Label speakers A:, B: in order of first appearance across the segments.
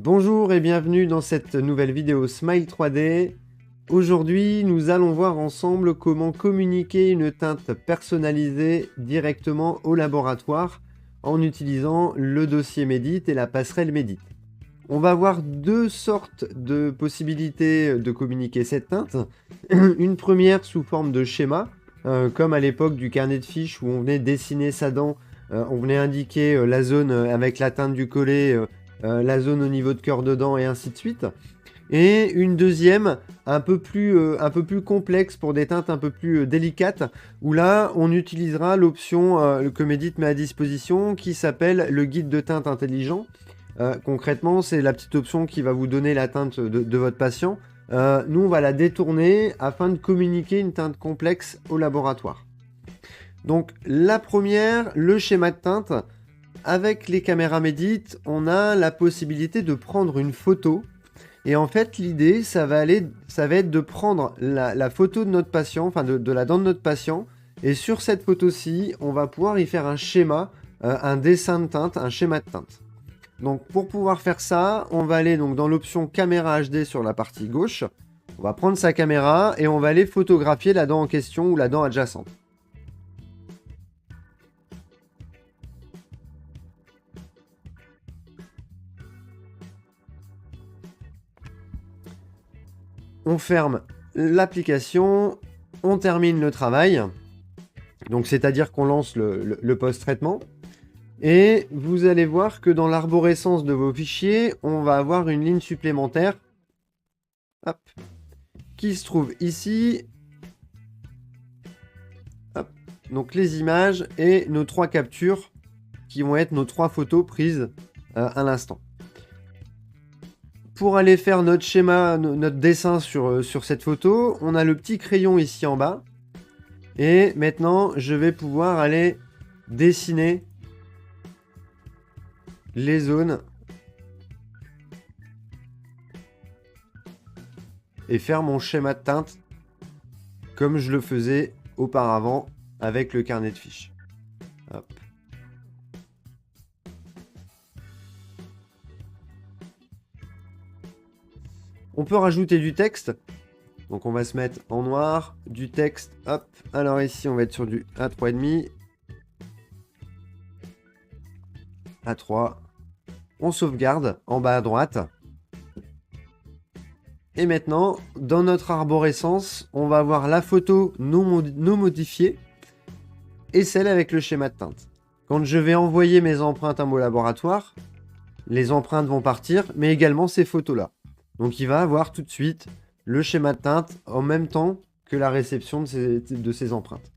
A: Bonjour et bienvenue dans cette nouvelle vidéo Smile 3D. Aujourd'hui, nous allons voir ensemble comment communiquer une teinte personnalisée directement au laboratoire en utilisant le dossier Medit et la passerelle Medit. On va voir deux sortes de possibilités de communiquer cette teinte. Une première sous forme de schéma, comme à l'époque du carnet de fiches où on venait dessiner sa dent, on venait indiquer la zone avec la teinte du collet, la zone au niveau de cœur de dent et ainsi de suite. Et une deuxième un peu plus complexe pour des teintes un peu plus délicates, où là on utilisera l'option que Medit met à disposition qui s'appelle le guide de teinte intelligent. Concrètement, c'est la petite option qui va vous donner la teinte de votre patient. Nous, on va la détourner afin de communiquer une teinte complexe au laboratoire. Donc, la première, le schéma de teinte. Avec les caméras Medit, on a la possibilité de prendre une photo. Et en fait, l'idée, ça va être de prendre la photo de notre patient, enfin de la dent de notre patient. Et sur cette photo-ci, on va pouvoir y faire un schéma, un dessin de teinte, un schéma de teinte. Donc pour pouvoir faire ça, on va aller donc dans l'option caméra HD sur la partie gauche. On va prendre sa caméra et on va aller photographier la dent en question ou la dent adjacente. On ferme l'application, on termine le travail. Donc c'est-à-dire qu'on lance le post-traitement. Et vous allez voir que dans l'arborescence de vos fichiers, on va avoir une ligne supplémentaire hop, qui se trouve ici. Hop, donc les images et nos trois captures qui vont être nos trois photos prises à l'instant. Pour aller faire notre schéma, notre dessin sur cette photo, on a le petit crayon ici en bas. Et maintenant, je vais pouvoir aller dessiner les zones et faire mon schéma de teinte comme je le faisais auparavant avec le carnet de fiches. Hop. On peut rajouter du texte. Donc on va se mettre en noir, du texte, hop. Alors ici on va être sur du A3,5. A3. On sauvegarde en bas à droite. Et maintenant, dans notre arborescence, on va avoir la photo non modifiée et celle avec le schéma de teinte. Quand je vais envoyer mes empreintes à mon laboratoire, les empreintes vont partir, mais également ces photos-là. Donc il va avoir tout de suite le schéma de teinte en même temps que la réception de ces empreintes.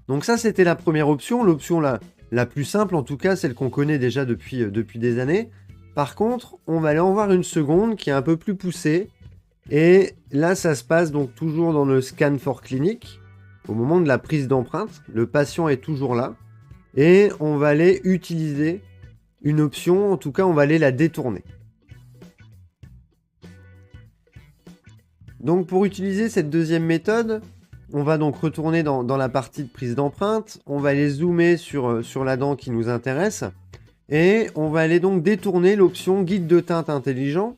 A: Donc ça, c'était la première option, l'option la plus simple, en tout cas celle qu'on connaît déjà depuis des années. Par contre, on va aller en voir une seconde qui est un peu plus poussée. Et là, ça se passe donc toujours dans le scan for clinique. Au moment de la prise d'empreinte, le patient est toujours là. Et on va aller utiliser une option, en tout cas on va aller la détourner. Donc pour utiliser cette deuxième méthode, on va donc retourner dans la partie de prise d'empreinte. On va aller zoomer sur la dent qui nous intéresse. Et on va aller donc détourner l'option guide de teinte intelligent,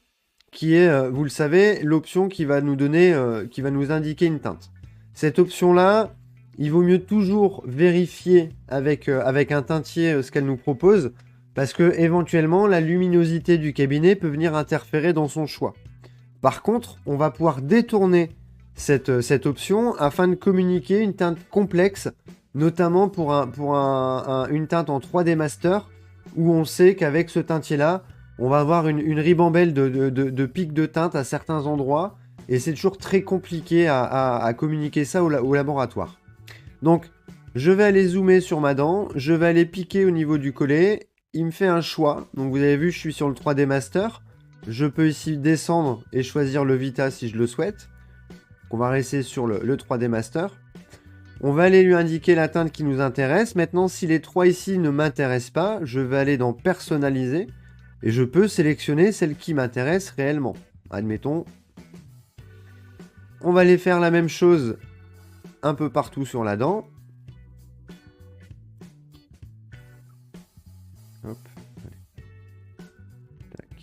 A: qui est, vous le savez, l'option qui va nous donner, qui va nous indiquer une teinte. Cette option-là, il vaut mieux toujours vérifier avec un teintier ce qu'elle nous propose, parce que éventuellement la luminosité du cabinet peut venir interférer dans son choix. Par contre, on va pouvoir détourner cette option afin de communiquer une teinte complexe, notamment pour une teinte en 3D Master, où on sait qu'avec ce teintier-là, on va avoir une ribambelle de pics de teinte à certains endroits, et c'est toujours très compliqué à communiquer ça au laboratoire. Donc, je vais aller zoomer sur ma dent, je vais aller piquer au niveau du collet, il me fait un choix, donc vous avez vu, je suis sur le 3D Master, je peux ici descendre et choisir le Vita si je le souhaite, on va rester sur le 3D Master. On va aller lui indiquer la teinte qui nous intéresse. Maintenant, si les trois ici ne m'intéressent pas, je vais aller dans personnaliser et je peux sélectionner celle qui m'intéresse réellement. Admettons. On va aller faire la même chose un peu partout sur la dent. Hop. Tac.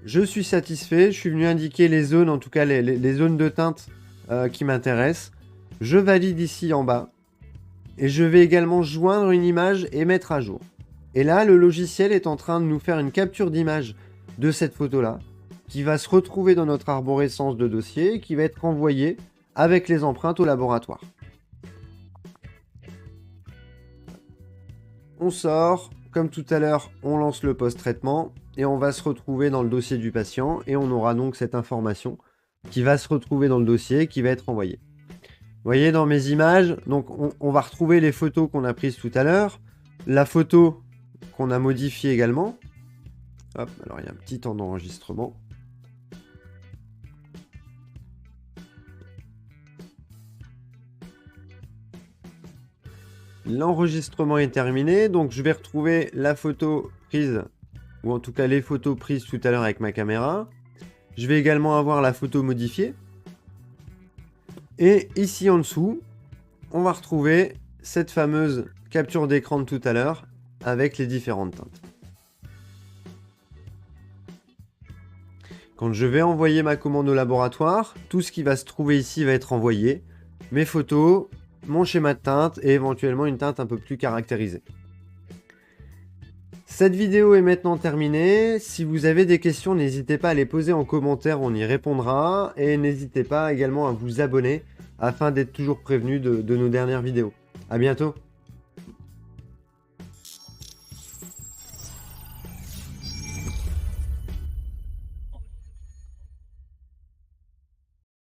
A: Je suis satisfait, je suis venu indiquer les zones, en tout cas les zones de teinte qui m'intéressent. Je valide ici en bas. Et je vais également joindre une image et mettre à jour. Et là, le logiciel est en train de nous faire une capture d'image de cette photo-là, qui va se retrouver dans notre arborescence de dossier, qui va être envoyée avec les empreintes au laboratoire. On sort, comme tout à l'heure, on lance le post-traitement, et on va se retrouver dans le dossier du patient, et on aura donc cette information qui va se retrouver dans le dossier, qui va être envoyée. Vous voyez dans mes images, donc on va retrouver les photos qu'on a prises tout à l'heure, la photo qu'on a modifiée également. Hop, alors il y a un petit temps d'enregistrement. L'enregistrement est terminé, donc je vais retrouver la photo prise, ou en tout cas les photos prises tout à l'heure avec ma caméra. Je vais également avoir la photo modifiée. Et ici en dessous, on va retrouver cette fameuse capture d'écran de tout à l'heure avec les différentes teintes. Quand je vais envoyer ma commande au laboratoire, tout ce qui va se trouver ici va être envoyé. Mes photos, mon schéma de teinte et éventuellement une teinte un peu plus caractérisée. Cette vidéo est maintenant terminée. Si vous avez des questions, n'hésitez pas à les poser en commentaire, on y répondra. Et n'hésitez pas également à vous abonner afin d'être toujours prévenu de nos dernières vidéos. À bientôt!